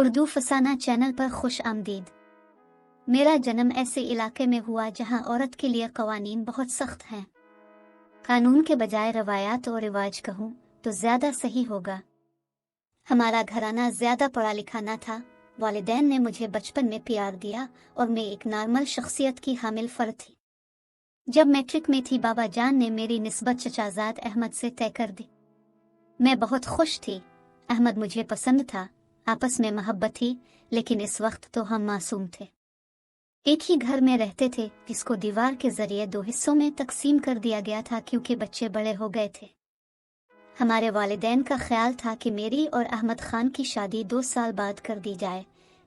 उर्दू फसाना channel पर खुश आमदीद। मेरा जन्म ऐसे इलाके में हुआ जहां औरत के लिए कवानीन बहुत सख्त हैं। कानून के बजाय रवायात और रिवाज कहूँ तो ज्यादा सही होगा। हमारा घराना ज्यादा पढ़ा लिखा न था। वालिदैन ने मुझे बचपन में प्यार दिया और मैं एक नॉर्मल शख्सियत की हामिल फर्द थी। जब मैट्रिक में थी बाबा जान ने मेरी निस्बत चचाजाद अहमद से तय कर दी। मैं बहुत खुश थी। अहमद मुझे पसंद था, आपस में मोहब्बत थी, लेकिन इस वक्त तो हम मासूम थे। एक ही घर में रहते थे जिसको दीवार के जरिए 2 हिस्सों में तकसीम कर दिया गया था क्योंकि बच्चे बड़े हो गए थे। हमारे वालिदैन का ख्याल था कि मेरी और अहमद खान की शादी 2 साल बाद कर दी जाए,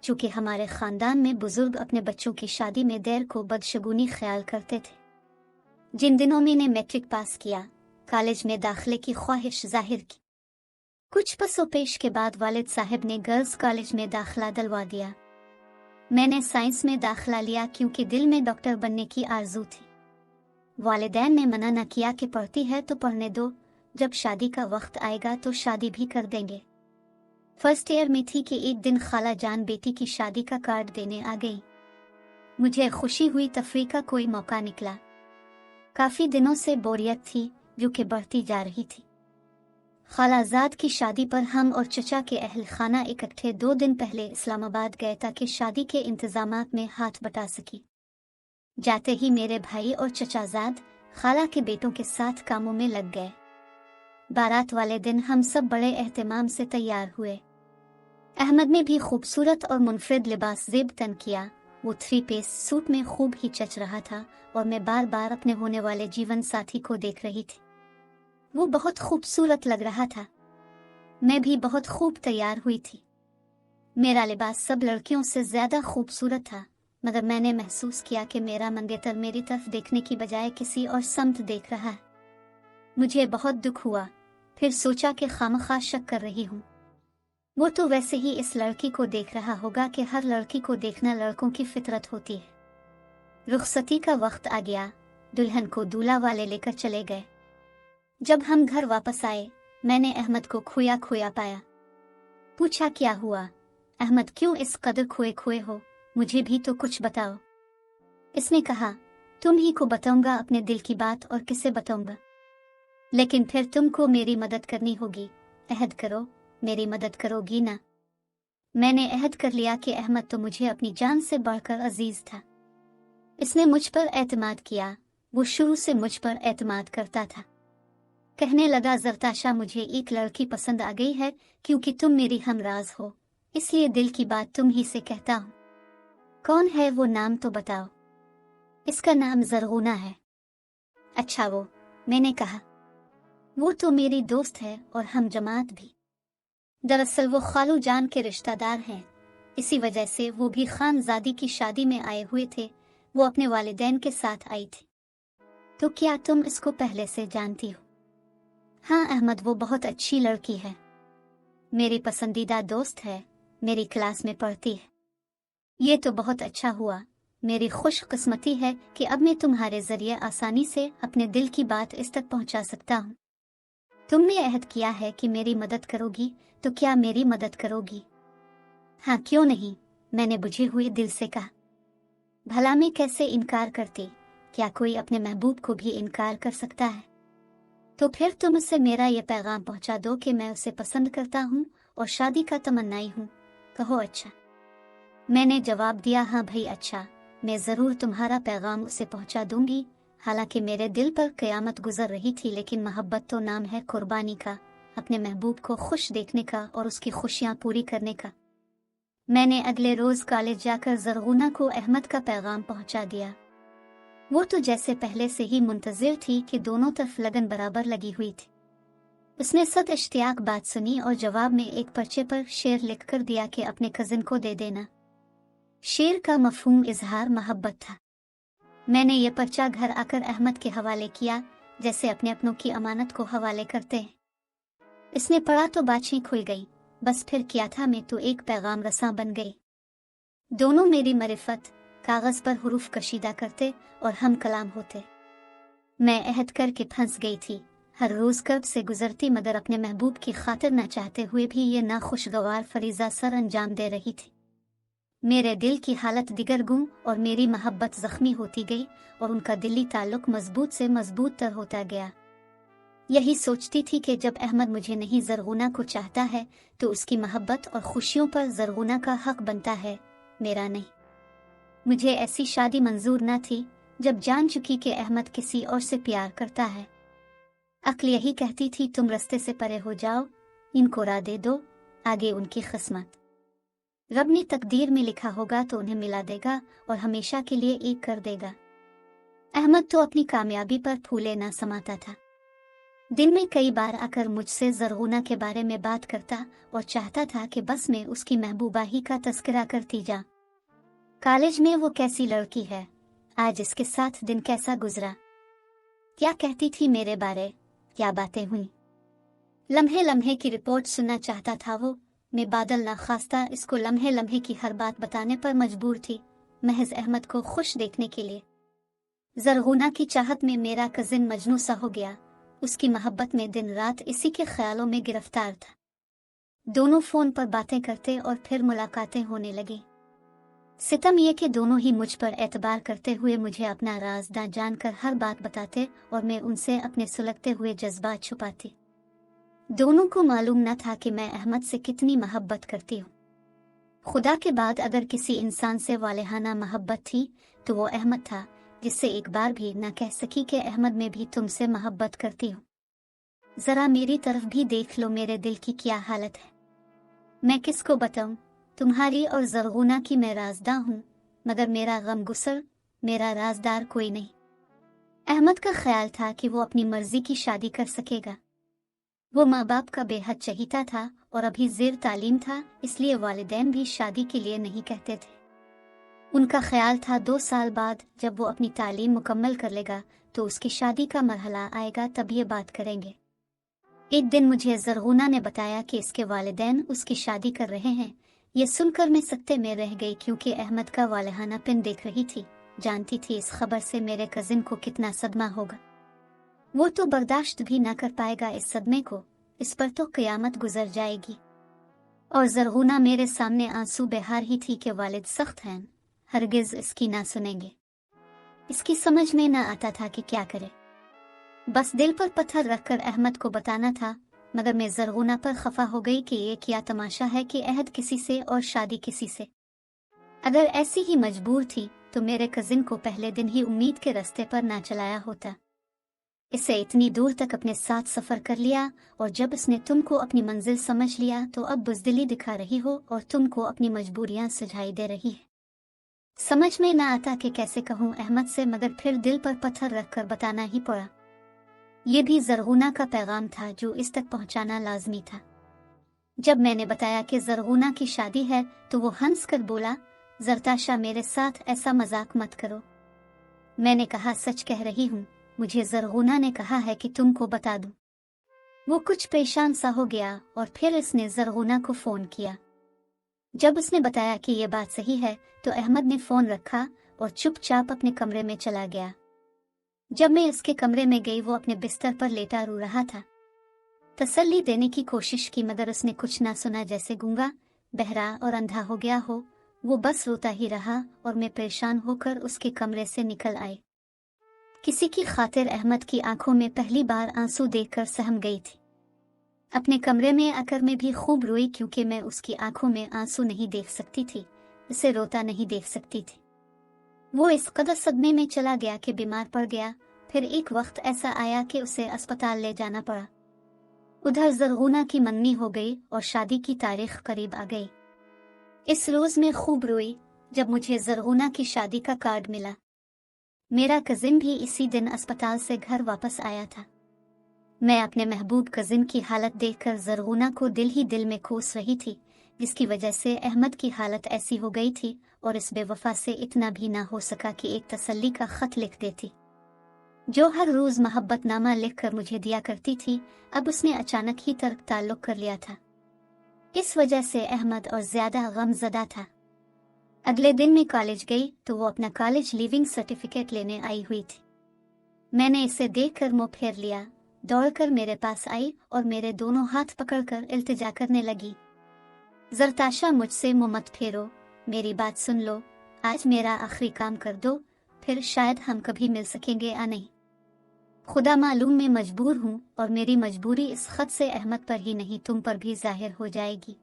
चूँकि हमारे खानदान में बुजुर्ग अपने बच्चों की शादी में देर को बदशगुनी ख्याल करते थे। जिन दिनों मैंने मैट्रिक पास किया, कॉलेज में दाखिले की ख्वाहिश जाहिर की। कुछ पसोपेश के बाद वालिद साहब ने गर्ल्स कॉलेज में दाखिला दिलवा दिया। मैंने साइंस में दाखिला लिया क्योंकि दिल में डॉक्टर बनने की आरजू थी। वालिदैन ने मना न किया कि पढ़ती है तो पढ़ने दो, जब शादी का वक्त आएगा तो शादी भी कर देंगे। फर्स्ट ईयर में थी कि एक दिन खाला जान बेटी की शादी का कार्ड देने आ गई। मुझे खुशी हुई, तफरीह का कोई मौका निकला। काफी दिनों से बोरियत थी जो कि बढ़ती जा रही थी। खालाजाद की शादी पर हम और चचा के अहल खाना इकट्ठे 2 दिन पहले इस्लामाबाद गए ताकि शादी के इंतजामात में हाथ बटा सकी। जाते ही मेरे भाई और चचाजाद खाला के बेटों के साथ कामों में लग गए। बारात वाले दिन हम सब बड़े एहतमाम से तैयार हुए। अहमद ने भी खूबसूरत और मुनफरिद लिबास ज़ेब तन किया। वो 3 पीस सूट में खूब ही चच रहा था और मैं बार बार अपने होने वाले जीवन साथी को देख रही थी। वो बहुत खूबसूरत लग रहा था। मैं भी बहुत खूब तैयार हुई थी। मेरा लिबास सब लड़कियों से ज्यादा खूबसूरत था, मगर मैंने महसूस किया कि मेरा मंगेतर मेरी तरफ देखने की बजाय किसी और समत देख रहा है। मुझे बहुत दुख हुआ। फिर सोचा कि खामखा शक कर रही हूँ। वो तो वैसे ही इस लड़की को देख रहा होगा कि हर लड़की को देखना लड़कों की फितरत होती है। रुखसती का वक्त आ गया। दुल्हन को दूल्हा वाले लेकर चले गए। जब हम घर वापस आए, मैंने अहमद को खोया खोया पाया। पूछा, क्या हुआ अहमद, क्यों इस कदर खोए खोए हो? मुझे भी तो कुछ बताओ। इसने कहा, तुम ही को बताऊंगा अपने दिल की बात, और किसे बताऊंगा? लेकिन फिर तुमको मेरी मदद करनी होगी। अहद करो, मेरी मदद करोगी ना? मैंने अहद कर लिया कि अहमद तो मुझे अपनी जान से बढ़कर अजीज था। इसने मुझ पर एतमाद किया। वो शुरू से मुझ पर एतमाद करता था। कहने लगा, जरताशा, मुझे एक लड़की पसंद आ गई है क्योंकि तुम मेरी हमराज हो, इसलिए दिल की बात तुम ही से कहता हूँ। कौन है वो, नाम तो बताओ। इसका नाम जरगुना है। अच्छा वो, मैंने कहा। वो तो मेरी दोस्त है और हम जमात भी। दरअसल वो खालू जान के रिश्तेदार हैं, इसी वजह से वो भी खानजादी की शादी में आए हुए थे। वो अपने वालिदैन के साथ आई थी। तो क्या तुम इसको पहले से जानती हो? हाँ अहमद, वो बहुत अच्छी लड़की है, मेरी पसंदीदा दोस्त है, मेरी क्लास में पढ़ती है। ये तो बहुत अच्छा हुआ। मेरी खुशकिस्मती है कि अब मैं तुम्हारे जरिए आसानी से अपने दिल की बात इस तक पहुंचा सकता हूँ। तुमने अहद किया है कि मेरी मदद करोगी, तो क्या मेरी मदद करोगी? हाँ, क्यों नहीं, मैंने बुझे हुए दिल से कहा। भला मैं कैसे इनकार करती? क्या कोई अपने महबूब को भी इनकार कर सकता है? तो फिर तुम उससे मेरा ये पैगाम पहुंचा दो कि मैं उसे पसंद करता हूँ और शादी का तमन्नाई हूँ। कहो अच्छा। मैंने जवाब दिया, हाँ भाई अच्छा, मैं जरूर तुम्हारा पैगाम उसे पहुंचा दूंगी। हालांकि मेरे दिल पर कयामत गुजर रही थी, लेकिन मोहब्बत तो नाम है कुर्बानी का, अपने महबूब को खुश देखने का और उसकी खुशियां पूरी करने का। मैंने अगले रोज कॉलेज जाकर जरगुना को अहमद का पैगाम पहुंचा दिया। वो तो जैसे पहले से ही मुंतजिर थी कि दोनों तरफ लगन बराबर लगी हुई थी। उसने सद इश्तियाक बात सुनी और जवाब में एक पर्चे पर शेर लिख कर दिया कि अपने कजिन को दे देना। शेर का मफहूम इजहार मोहब्बत था। मैंने ये पर्चा घर आकर अहमद के हवाले किया, जैसे अपने अपनों की अमानत को हवाले करते हैं। इसने पढ़ा तो बातचीत खुल गई। बस फिर क्या था, मैं तो एक पैगाम रसा बन गई। दोनों मेरी मरिफत कागज पर हुरूफ कशीदा करते और हम कलाम होते। मैं अहद करके फंस गई थी। हर रोज़ कर्ब से गुजरती मगर अपने महबूब की खातिर न चाहते हुए भी ये नाखुशगवार फरीज़ा सर अंजाम दे रही थी। मेरे दिल की हालत दिगरगुम और मेरी मोहब्बत ज़ख्मी होती गई और उनका दिली ताल्लुक़ मजबूत से मजबूत तर होता गया। यही सोचती थी कि जब अहमद मुझे नहीं ज़रगुना को चाहता है तो उसकी मोहब्बत और खुशियों पर ज़रगुना का हक बनता है, मेरा नहीं। मुझे ऐसी शादी मंजूर न थी जब जान चुकी कि अहमद किसी और से प्यार करता है। अक्ल यही कहती थी तुम रास्ते से परे हो जाओ, इनको राह दे दो, आगे उनकी किस्मत। रब ने तकदीर में लिखा होगा तो उन्हें मिला देगा और हमेशा के लिए एक कर देगा। अहमद तो अपनी कामयाबी पर फूले ना समाता था। दिन में कई बार आकर मुझसे ज़रगुना के बारे में बात करता और चाहता था कि बस मैं उसकी महबूबा ही का तस्करा करती जा। कॉलेज में वो कैसी लड़की है, आज इसके साथ दिन कैसा गुजरा, क्या कहती थी मेरे बारे, क्या बातें हुई। लम्हे लम्हे की रिपोर्ट सुनना चाहता था वो। मैं बादल नाखास्ता इसको लम्हे लम्हे की हर बात बताने पर मजबूर थी, महज अहमद को खुश देखने के लिए। ज़रगुना की चाहत में मेरा कजिन मजनू सा हो गया। उसकी मोहब्बत में दिन रात इसी के ख्यालों में गिरफ्तार था। दोनों फोन पर बातें करते और फिर मुलाकातें होने लगी। सितम ये कि दोनों ही मुझ पर एतबार करते हुए मुझे अपना राज ना जानकर हर बात बताते और मैं उनसे अपने सुलगते हुए जज्बात छुपाती। दोनों को मालूम न था कि मैं अहमद से कितनी मोहब्बत करती हूँ। खुदा के बाद अगर किसी इंसान से वालेहाना मोहब्बत थी तो वो अहमद था, जिससे एक बार भी न कह सकी कि अहमद में भी तुमसे मोहब्बत करती हूँ। जरा मेरी तरफ भी देख लो, मेरे दिल की क्या हालत है। मैं किसको बताऊं, तुम्हारी और ज़रगुना की मैं राजदार हूँ, मगर मेरा गम गुसर, मेरा राजदार कोई नहीं। अहमद का ख्याल था कि वो अपनी मर्जी की शादी कर सकेगा। वो माँ बाप का बेहद चहीता था और अभी ज़ेर तालीम था, इसलिए वालिदैन भी शादी के लिए नहीं कहते थे। उनका ख्याल था 2 साल बाद जब वो अपनी तालीम मुकम्मल कर लेगा तो उसकी शादी का मरहला आएगा, तब ये बात करेंगे। एक दिन मुझे ज़रगुना ने बताया कि इसके वालिदैन उसकी शादी कर रहे हैं। ये सुनकर मैं सकते में रह गई, क्योंकि अहमद का वालहाना पिन देख रही थी। जानती थी इस खबर से मेरे कजिन को कितना सदमा होगा। वो तो बर्दाश्त भी ना कर पाएगा इस सदमे को, इस पर तो क़यामत गुजर जाएगी। और ज़रगुना मेरे सामने आंसू बहा रही थी कि वालिद सख्त हैं, हरगिज़ इसकी ना सुनेंगे। इसकी समझ में ना आता था कि क्या करे। बस दिल पर पत्थर रखकर अहमद को बताना था, मगर मैं ज़रगुना पर खफा हो गई कि ये क्या तमाशा है कि अहद किसी से और शादी किसी से। अगर ऐसी ही मजबूर थी तो मेरे कजिन को पहले दिन ही उम्मीद के रास्ते पर ना चलाया होता। इसे इतनी दूर तक अपने साथ सफ़र कर लिया और जब इसने तुमको अपनी मंजिल समझ लिया तो अब बुज़दिली दिखा रही हो और तुमको अपनी मजबूरियां सुझाई दे रही है। समझ में ना आता कि कैसे कहूँ अहमद से, मगर फिर दिल पर पत्थर रखकर बताना ही पड़ा। ये भी ज़रगुना का पैगाम था जो इस तक पहुंचाना लाजमी था। जब मैंने बताया कि ज़रगुना की शादी है तो वो हंस कर बोला, ज़रताशा मेरे साथ ऐसा मजाक मत करो। मैंने कहा सच कह रही हूँ, मुझे ज़रगुना ने कहा है कि तुमको बता दूं। वो कुछ परेशान सा हो गया और फिर इसने ज़रगुना को फ़ोन किया। जब उसने बताया कि ये बात सही है तो अहमद ने फ़ोन रखा और चुपचाप अपने कमरे में चला गया। जब मैं उसके कमरे में गई वो अपने बिस्तर पर लेटा रो रहा था। तसल्ली देने की कोशिश की मगर उसने कुछ ना सुना, जैसे गूंगा, बहरा और अंधा हो गया हो। वो बस रोता ही रहा और मैं परेशान होकर उसके कमरे से निकल आई। किसी की खातिर अहमद की आंखों में पहली बार आंसू देखकर सहम गई थी। अपने कमरे में आकर मैं भी खूब रोई, क्योंकि मैं उसकी आंखों में आंसू नहीं देख सकती थी, उसे रोता नहीं देख सकती थी। वो इस कदर सदमे में चला गया कि बीमार पड़ गया। फिर एक वक्त ऐसा आया कि उसे अस्पताल ले जाना पड़ा। उधर ज़रगुना की मंगनी हो गई और शादी की तारीख करीब आ गई। इस रोज मैं खूब रोई जब मुझे ज़रगुना की शादी का कार्ड मिला। मेरा कजिन भी इसी दिन अस्पताल से घर वापस आया था। मैं अपने महबूब कजिन की हालत देखकर ज़रगुना को दिल ही दिल में कोस रही थी, जिसकी वजह से अहमद की हालत ऐसी हो गई थी और इस बेवफा से इतना भी ना हो सका कि एक तसल्ली का खत लिख देती, जो हर रोज मोहब्बतनामा लिखकर मुझे दिया करती थी। अब उसने अचानक ही तर्क ताल्लुक कर लिया था। इस वजह से अहमद और ज्यादा गमज़दा था। अगले दिन मैं कॉलेज गई तो वो अपना कॉलेज लीविंग सर्टिफिकेट लेने आई हुई थी। मैंने इसे देखकर मुंह फेर लिया। दौड़कर मेरे पास आई और मेरे दोनों हाथ पकड़कर इल्तिजा करने लगी। ज़रताशा, मुझसे मुँह मत फेरो, मेरी बात सुन लो, आज मेरा आखिरी काम कर दो, फिर शायद हम कभी मिल सकेंगे या नहीं। खुदा मालूम मैं मजबूर हूँ और मेरी मजबूरी इस खत से अहमद पर ही नहीं तुम पर भी जाहिर हो जाएगी।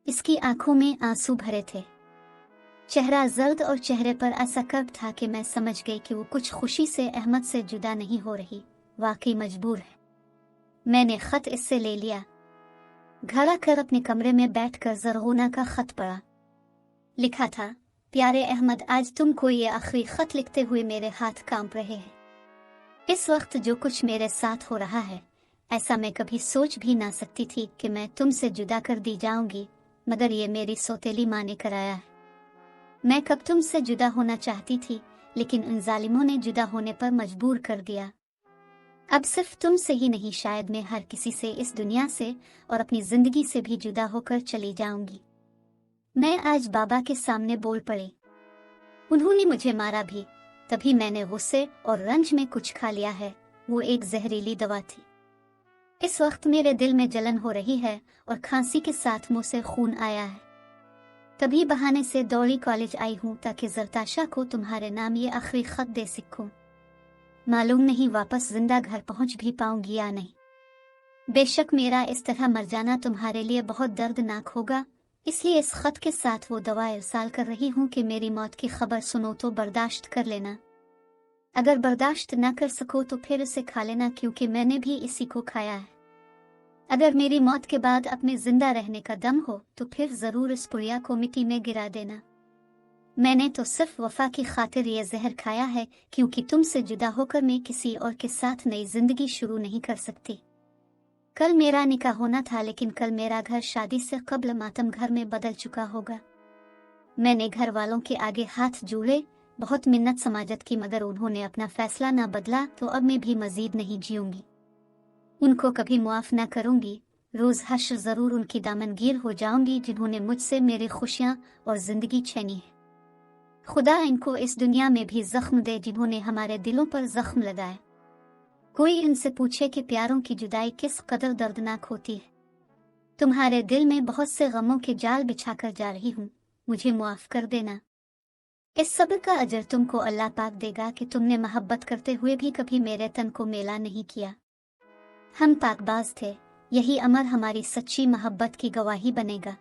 इसकी आंखों में आंसू भरे थे, चेहरा जर्द और चेहरे पर ऐसा कर्ब था कि मैं समझ गई कि वो कुछ खुशी से अहमद से जुदा नहीं हो रही, वाकई मजबूर है। मैंने खत इससे ले लिया, घर आकर अपने कमरे में बैठकर ज़रगुना का खत पढ़ा। लिखा था, प्यारे अहमद, आज तुमको ये आखिरी खत लिखते हुए मेरे हाथ कांप रहे हैं। इस वक्त जो कुछ मेरे साथ हो रहा है, ऐसा मैं कभी सोच भी ना सकती थी कि मैं तुमसे जुदा कर दी जाऊंगी, मगर ये मेरी सौतेली माँ ने कराया है। मैं कब तुमसे जुदा होना चाहती थी, लेकिन उन जालिमों ने जुदा होने पर मजबूर कर दिया। अब सिर्फ तुमसे ही नहीं, शायद मैं हर किसी से इस दुनिया से और अपनी जिंदगी से भी जुदा होकर चली जाऊंगी। मैं आज बाबा के सामने बोल पड़ी। उन्होंने मुझे मारा भी, तभी मैंने गुस्से और रंज में कुछ खा लिया है, वो एक जहरीली दवा थी। इस वक्त मेरे दिल में जलन हो रही है और खांसी के साथ मुंह से खून आया है। तभी बहाने से दौड़ी कॉलेज आई हूँ ताकि ज़रताशा को तुम्हारे नाम ये आखिरी खत दे सकूं। मालूम नहीं वापस जिंदा घर पहुंच भी पाऊंगी या नहीं। बेशक मेरा इस तरह मर जाना तुम्हारे लिए बहुत दर्दनाक होगा, इसलिए इस खत के साथ वो दवा इरसाल कर रही हूँ कि मेरी मौत की खबर सुनो तो बर्दाश्त कर लेना। अगर बर्दाश्त न कर सको तो फिर इसे खा लेना, क्योंकि मैंने भी इसी को खाया है। अगर मेरी मौत के बाद अपने जिंदा रहने का दम हो तो फिर जरूर इस पुड़िया को मिट्टी में गिरा देना। मैंने तो सिर्फ वफा की खातिर ये जहर खाया है, क्योंकि तुमसे जुदा होकर मैं किसी और के साथ नई जिंदगी शुरू नहीं कर सकती। कल मेरा निकाह होना था, लेकिन कल मेरा घर शादी से कबल मातम घर में बदल चुका होगा। मैंने घर वालों के आगे हाथ जोड़े, बहुत मिन्नत समाजत की, मगर उन्होंने अपना फैसला ना बदला तो अब मैं भी मजीद नहीं जीऊंगी। उनको कभी मुआफ ना करूंगी, रोज हश्र जरूर उनकी दामनगीर हो जाऊंगी जिन्होंने मुझसे मेरी खुशियां और जिंदगी छीनी है। खुदा इनको इस दुनिया में भी जख्म दे जिन्होंने हमारे दिलों पर जख्म लगाए। कोई इनसे पूछे कि प्यारों की जुदाई किस कदर दर्दनाक होती है। तुम्हारे दिल में बहुत से गमों के जाल बिछाकर जा रही हूँ, मुझे मुआफ कर देना। इस सब्र का अजर तुमको अल्लाह पाक देगा कि तुमने मोहब्बत करते हुए भी कभी मेरे तन को मेला नहीं किया। हम पाकबाज थे, यही अमर हमारी सच्ची मोहब्बत की गवाही बनेगा।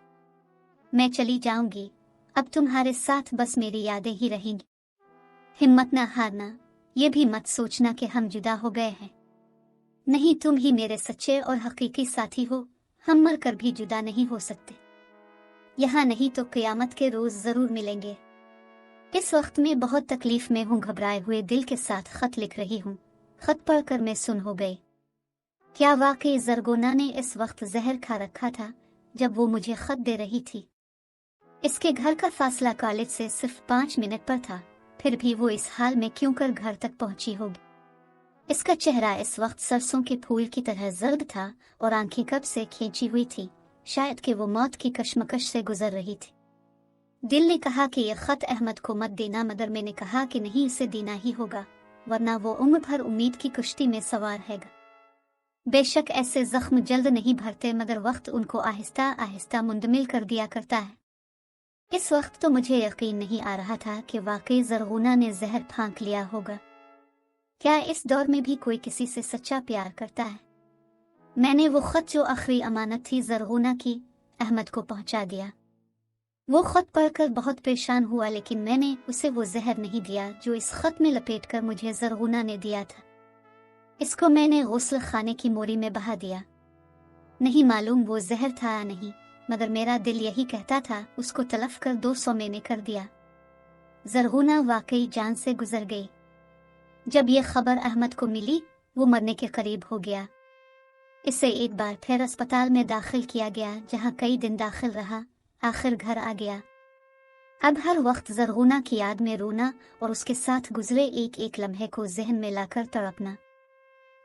मैं चली जाऊंगी, अब तुम्हारे साथ बस मेरी यादें ही रहेंगी। हिम्मत ना हारना, ये भी मत सोचना कि हम जुदा हो गए हैं। नहीं, तुम ही मेरे सच्चे और हकीकी साथी हो, हम मर कर भी जुदा नहीं हो सकते। यहाँ नहीं तो क़यामत के रोज जरूर मिलेंगे। इस वक्त में बहुत तकलीफ में हूँ, घबराए हुए दिल के साथ खत लिख रही हूँ। खत पढ़कर मैं सुन हो गई। क्या वाकई ज़रगोना ने इस वक्त जहर खा रखा था जब वो मुझे खत दे रही थी? इसके घर का फासला कॉलेज से सिर्फ 5 मिनट पर था, फिर भी वो इस हाल में क्यों कर घर तक पहुंची होगी। इसका चेहरा इस वक्त सरसों के फूल की तरह जर्द था और आंखें कब से खींची हुई थी, शायद कि वो मौत की कशमकश से गुजर रही थी। दिल ने कहा कि यह खत अहमद को मत देना, मगर मैंने कहा कि नहीं, इसे देना ही होगा, वरना वो उम्र भर उम्मीद की कश्ती में सवार रहेगा। बेशक ऐसे जख्म जल्द नहीं भरते, मगर वक्त उनको आहिस्ता आहिस्ता मुंदमिल कर दिया करता है। इस वक्त तो मुझे यकीन नहीं आ रहा था कि वाकई ज़रगुना ने जहर फांक लिया होगा। क्या इस दौर में भी कोई किसी से सच्चा प्यार करता है? मैंने वो खत जो आखिरी अमानत थी ज़रगुना की, अहमद को पहुंचा दिया। वो खत पढ़कर बहुत परेशान हुआ, लेकिन मैंने उसे वो जहर नहीं दिया जो इस खत में लपेटकर मुझे ज़रगुना ने दिया था। इसको मैंने गुस्ल खाने की मोरी में बहा दिया। नहीं मालूम वो जहर था या नहीं, मगर मेरा दिल यही कहता था उसको तलफ कर 200 मैंने कर दिया। ज़रगुना वाकई जान से गुजर गई। जब ये खबर अहमद को मिली, वो मरने के करीब हो गया। इसे एक बार फिर अस्पताल में दाखिल किया गया, जहां कई दिन दाखिल रहा, आखिर घर आ गया। अब हर वक्त ज़रगुना की याद में रोना और उसके साथ गुजरे एक एक लम्हे को जहन में लाकर तड़पना।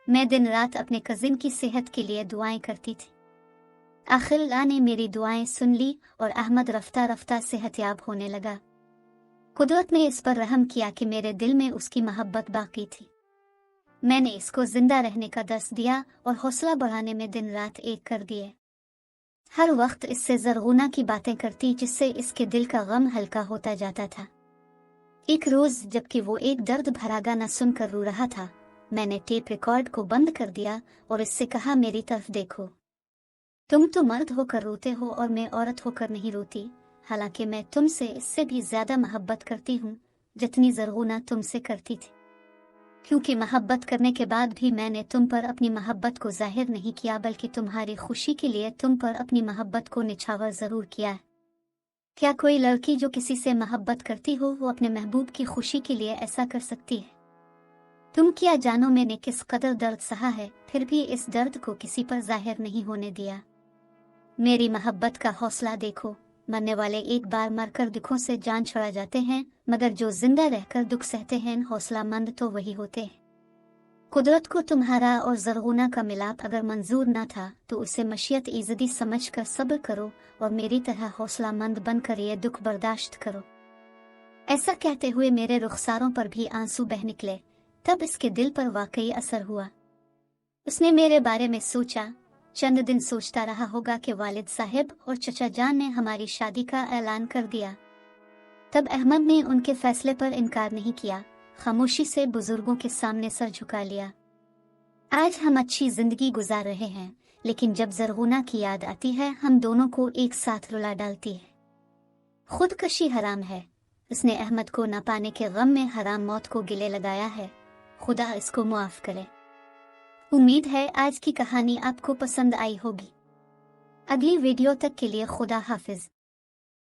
मैं दिन रात अपने कजिन की सेहत के लिए दुआएं करती थी। आखिर अल्लाह ने मेरी दुआएं सुन ली और अहमद रफ्ता रफ्ता सेहतयाब होने लगा। कुदरत ने इस पर रहम किया कि मेरे दिल में उसकी मोहब्बत बाकी थी। मैंने इसको जिंदा रहने का दर्स दिया और हौसला बढ़ाने में दिन रात एक कर दिए। हर वक्त इससे ज़रगुना की बातें करती, जिससे इसके दिल का गम हल्का होता जाता था। एक रोज जबकि वो एक दर्द भरा गाना सुनकर रो रहा था, मैंने टेप रिकॉर्ड को बंद कर दिया और इससे कहा, मेरी तरफ देखो, तुम तो मर्द होकर रोते हो और मैं औरत होकर नहीं रोती। हालांकि मैं तुमसे इससे भी ज्यादा मोहब्बत करती हूँ जितनी ज़रगुना तुमसे करती थी, क्योंकि मोहब्बत करने के बाद भी मैंने तुम पर अपनी मोहब्बत को जाहिर नहीं किया, बल्कि तुम्हारी खुशी के लिए तुम पर अपनी मोहब्बत को निछावर जरूर किया है। क्या कोई लड़की जो किसी से मोहब्बत करती हो वो अपने महबूब की खुशी के लिए ऐसा कर सकती है? तुम क्या जानो मैंने किस कदर दर्द सहा है, फिर भी इस दर्द को किसी पर जाहिर नहीं होने दिया। मेरी मोहब्बत का हौसला देखो। मरने वाले एक बार मरकर दुखों से जान छुड़ा जाते हैं, मगर जो जिंदा रहकर दुख सहते हैं हौसला मंद तो वही होते हैं। कुदरत को तुम्हारा और ज़रगुना का मिलाप अगर मंजूर न था तो उसे मशीयत इज़दी समझकर सब्र करो और मेरी तरह हौसला मंद बनकर ये दुख बर्दाश्त करो। ऐसा कहते हुए मेरे रुखसारों पर भी आंसू बह निकले। तब इसके दिल पर वाकई असर हुआ। उसने मेरे बारे में सोचा। चंद दिन सोचता रहा होगा कि वालिद साहब और चचा जान ने हमारी शादी का ऐलान कर दिया। तब अहमद ने उनके फैसले पर इनकार नहीं किया, खामोशी से बुजुर्गों के सामने सर झुका लिया। आज हम अच्छी जिंदगी गुजार रहे हैं, लेकिन जब ज़रगुना की याद आती है हम दोनों को एक साथ रुला डालती है। खुदकशी हराम है। उसने अहमद को न पाने के गम में हराम मौत को गिले लगाया है। खुदा इसको मुआफ करे। उम्मीद है आज की कहानी आपको पसंद आई होगी। अगली वीडियो तक के लिए खुदा हाफिज।